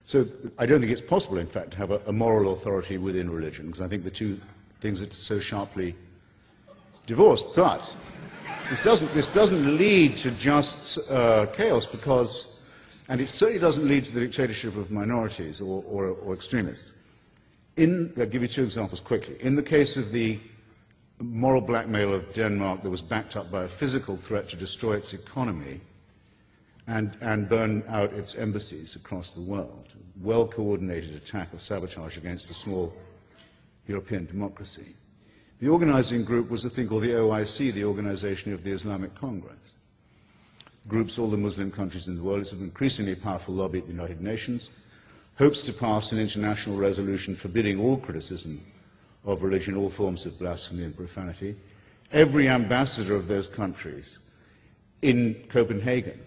So I don't think it's possible, in fact, to have a moral authority within religion, because I think the two things are so sharply divorced. But this doesn't lead to just chaos, because, and it certainly doesn't lead to the dictatorship of minorities or extremists. I'll give you two examples quickly. In the case of the moral blackmail of Denmark that was backed up by a physical threat to destroy its economy and burn out its embassies across the world, a well-coordinated attack of sabotage against a small European democracy. The organizing group was a thing called the OIC, the Organization of the Islamic Congress. Groups all the Muslim countries in the world. It's an increasingly powerful lobby at the United Nations, hopes to pass an international resolution forbidding all criticism of religion, all forms of blasphemy and profanity. Every ambassador of those countries in Copenhagen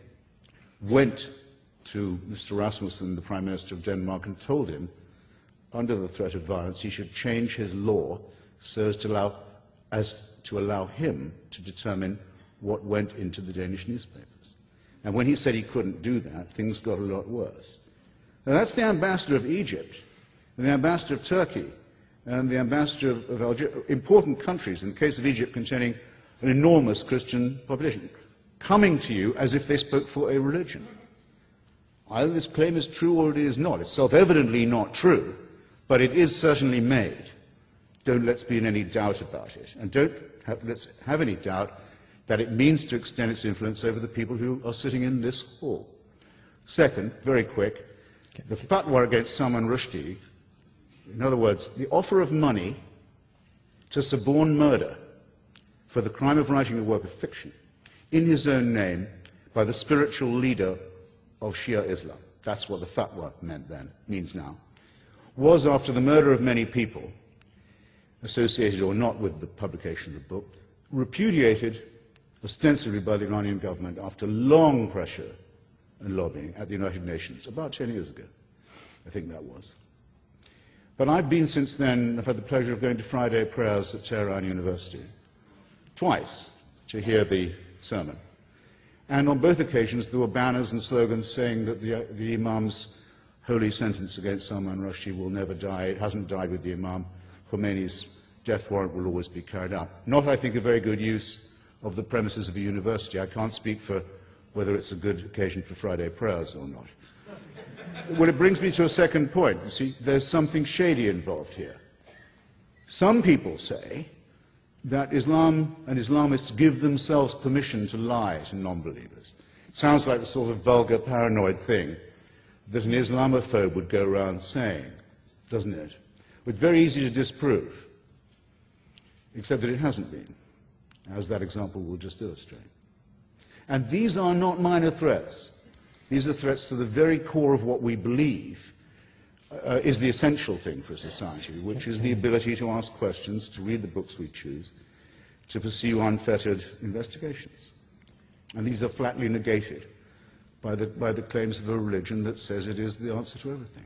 went to Mr. Rasmussen, the Prime Minister of Denmark, and told him, under the threat of violence, he should change his law so as to allow him to determine what went into the Danish newspapers. And when he said he couldn't do that, things got a lot worse. Now, that's the ambassador of Egypt, and the ambassador of Turkey, and the ambassador of Algeria, important countries, in the case of Egypt, containing an enormous Christian population, coming to you as if they spoke for a religion. Either this claim is true or it is not. It's self-evidently not true, but it is certainly made. Let's be in any doubt about it. And let's have any doubt that it means to extend its influence over the people who are sitting in this hall. Second, very quick, the fatwa against Salman Rushdie, in other words, the offer of money to suborn murder for the crime of writing a work of fiction in his own name by the spiritual leader of Shia Islam, that's what the fatwa meant then, means now, was, after the murder of many people, associated or not with the publication of the book, repudiated ostensibly by the Iranian government after long pressure and lobbying at the United Nations, about 10 years ago, I think that was. But I've been since then, I've had the pleasure of going to Friday prayers at Tehran University, twice, to hear the sermon. And on both occasions there were banners and slogans saying that the Imam's holy sentence against Salman Rushdie will never die. It hasn't died with the Imam. Khomeini's death warrant will always be carried out. Not, I think, a very good use of the premises of a university. I can't speak for whether it's a good occasion for Friday prayers or not. Well, it brings me to a second point. You see, there's something shady involved here. Some people say that Islam and Islamists give themselves permission to lie to non-believers. It sounds like the sort of vulgar, paranoid thing that an Islamophobe would go around saying, doesn't it? It's very easy to disprove, except that it hasn't been, as that example will just illustrate. And these are not minor threats. These are threats to the very core of what we believe is the essential thing for a society, which is the ability to ask questions, to read the books we choose, to pursue unfettered investigations. And these are flatly negated by the claims of a religion that says it is the answer to everything.